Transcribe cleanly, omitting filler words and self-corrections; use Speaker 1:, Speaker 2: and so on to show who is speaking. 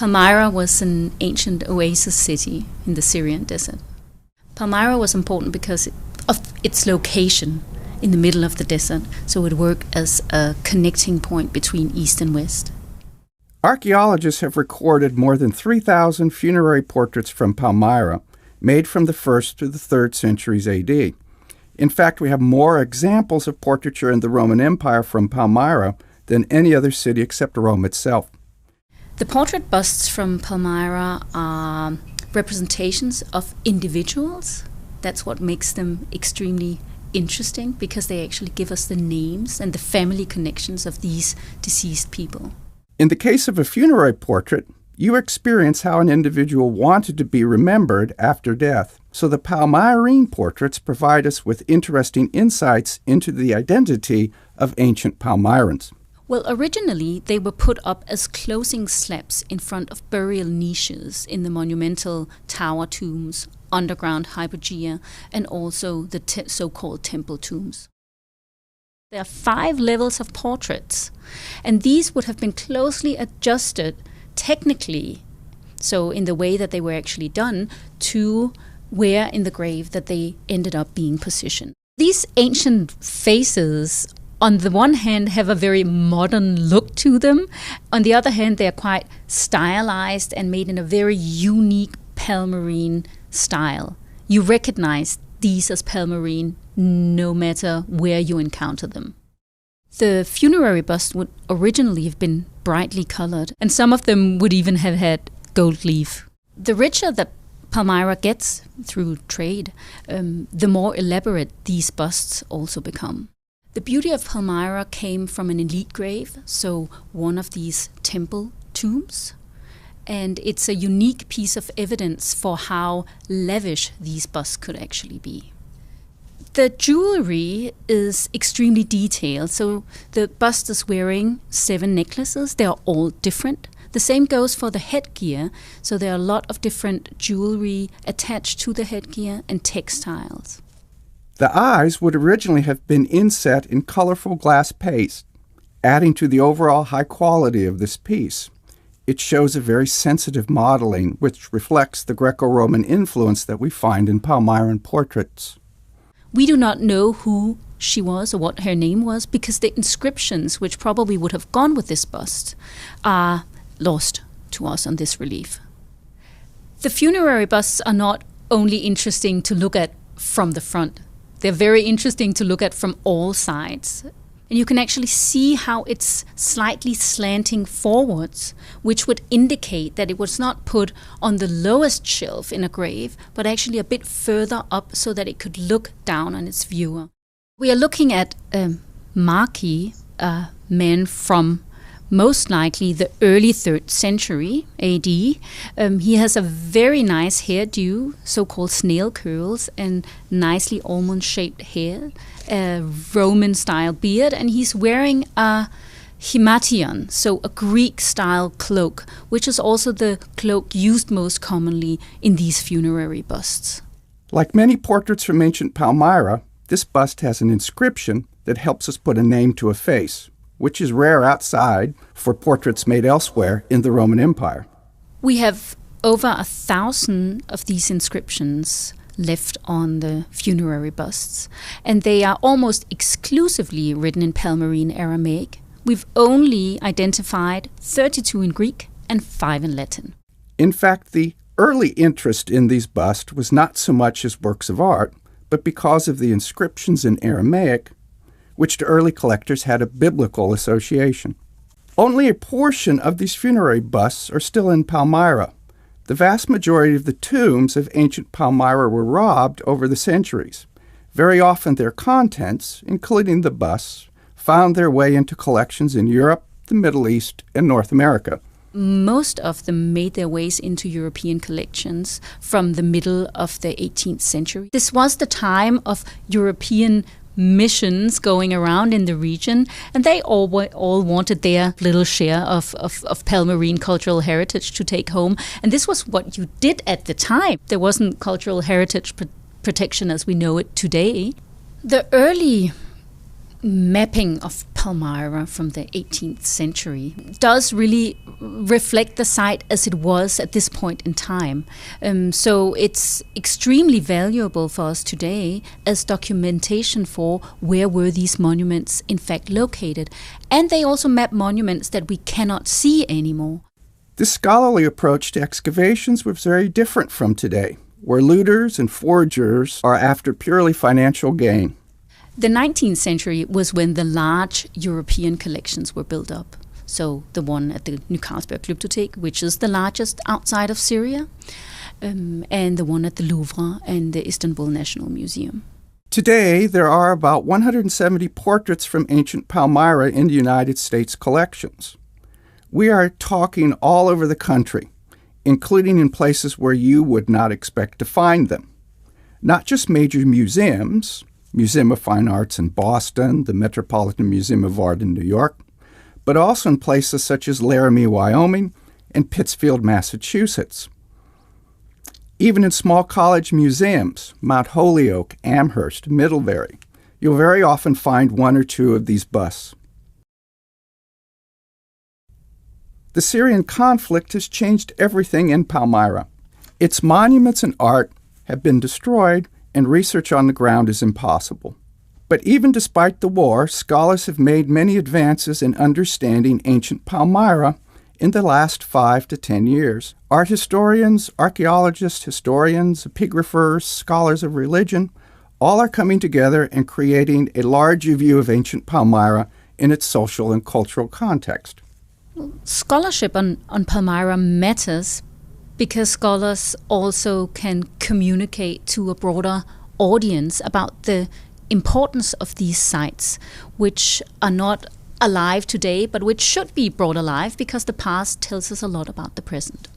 Speaker 1: Palmyra was an ancient oasis city in the Syrian desert. Palmyra was important because of its location in the middle of the desert, so it worked as a connecting point between east and west.
Speaker 2: Archaeologists have recorded more than 3,000 funerary portraits from Palmyra, made from the 1st to the 3rd centuries AD. In fact, we have more examples of portraiture in the Roman Empire from Palmyra than any other city except Rome itself.
Speaker 1: The portrait busts from Palmyra are representations of individuals. That's what makes them extremely interesting, because they actually give us the names and the family connections of these deceased people.
Speaker 2: In the case of a funerary portrait, you experience how an individual wanted to be remembered after death. So the Palmyrene portraits provide us with interesting insights into the identity of ancient Palmyrans.
Speaker 1: Well, originally they were put up as closing slabs in front of burial niches in the monumental tower tombs, underground hypogea, and also the so-called temple tombs. There are 5 levels of portraits, and these would have been closely adjusted technically, so in the way that they were actually done, to where in the grave that they ended up being positioned. These ancient faces, on the one hand, have a very modern look to them. On the other hand, they are quite stylized and made in a very unique Palmyrene style. You recognize these as Palmyrene no matter where you encounter them. The funerary bust would originally have been brightly colored, and some of them would even have had gold leaf. The richer that Palmyra gets through trade, the more elaborate these busts also become. The beauty of Palmyra came from an elite grave, so one of these temple tombs. And it's a unique piece of evidence for how lavish these busts could actually be. The jewelry is extremely detailed. So the bust is wearing 7 necklaces. They are all different. The same goes for the headgear. So there are a lot of different jewelry attached to the headgear and textiles.
Speaker 2: The eyes would originally have been inset in colorful glass paste, adding to the overall high quality of this piece. It shows a very sensitive modeling, which reflects the Greco-Roman influence that we find in Palmyran portraits.
Speaker 1: We do not know who she was or what her name was, because the inscriptions, which probably would have gone with this bust, are lost to us on this relief. The funerary busts are not only interesting to look at from the front. They're very interesting to look at from all sides. And you can actually see how it's slightly slanting forwards, which would indicate that it was not put on the lowest shelf in a grave, but actually a bit further up so that it could look down on its viewer. We are looking at a Marquis, a man from most likely the early 3rd century AD. He has a very nice hairdo, so-called snail curls, and nicely almond-shaped hair, a Roman-style beard, and he's wearing a himation, so a Greek-style cloak, which is also the cloak used most commonly in these funerary busts.
Speaker 2: Like many portraits from ancient Palmyra, this bust has an inscription that helps us put a name to a face, which is rare outside for portraits made elsewhere in the Roman Empire.
Speaker 1: We have over 1,000 of these inscriptions left on the funerary busts, and they are almost exclusively written in Palmyrene Aramaic. We've only identified 32 in Greek and 5 in Latin.
Speaker 2: In fact, the early interest in these busts was not so much as works of art, but because of the inscriptions in Aramaic, which to early collectors had a biblical association. Only a portion of these funerary busts are still in Palmyra. The vast majority of the tombs of ancient Palmyra were robbed over the centuries. Very often their contents, including the busts, found their way into collections in Europe, the Middle East, and North America.
Speaker 1: Most of them made their ways into European collections from the middle of the 18th century. This was the time of European missions going around in the region, and they all wanted their little share of Palmyrene cultural heritage to take home. And this was what you did at the time. There wasn't cultural heritage protection as we know it today. The early mapping of Palmyra from the 18th century does really reflect the site as it was at this point in time. So it's extremely valuable for us today as documentation for where were these monuments in fact located. And they also map monuments that we cannot see anymore.
Speaker 2: This scholarly approach to excavations was very different from today, where looters and forgers are after purely financial gain.
Speaker 1: The 19th century was when the large European collections were built up. So the one at the New Carlsberg Glyptotek, which is the largest outside of Syria, and the one at the Louvre and the Istanbul National Museum.
Speaker 2: Today, there are about 170 portraits from ancient Palmyra in the United States collections. We are talking all over the country, including in places where you would not expect to find them. Not just major museums, Museum of Fine Arts in Boston, the Metropolitan Museum of Art in New York, but also in places such as Laramie, Wyoming, and Pittsfield, Massachusetts. Even in small college museums, Mount Holyoke, Amherst, Middlebury, you'll very often find one or two of these busts. The Syrian conflict has changed everything in Palmyra. Its monuments and art have been destroyed, and research on the ground is impossible. But even despite the war, scholars have made many advances in understanding ancient Palmyra in the last 5 to 10 years. Art historians, archaeologists, historians, epigraphers, scholars of religion, all are coming together and creating a larger view of ancient Palmyra in its social and cultural context.
Speaker 1: Scholarship on Palmyra matters because scholars also can communicate to a broader audience about the importance of these sites, which are not alive today, but which should be brought alive because the past tells us a lot about the present.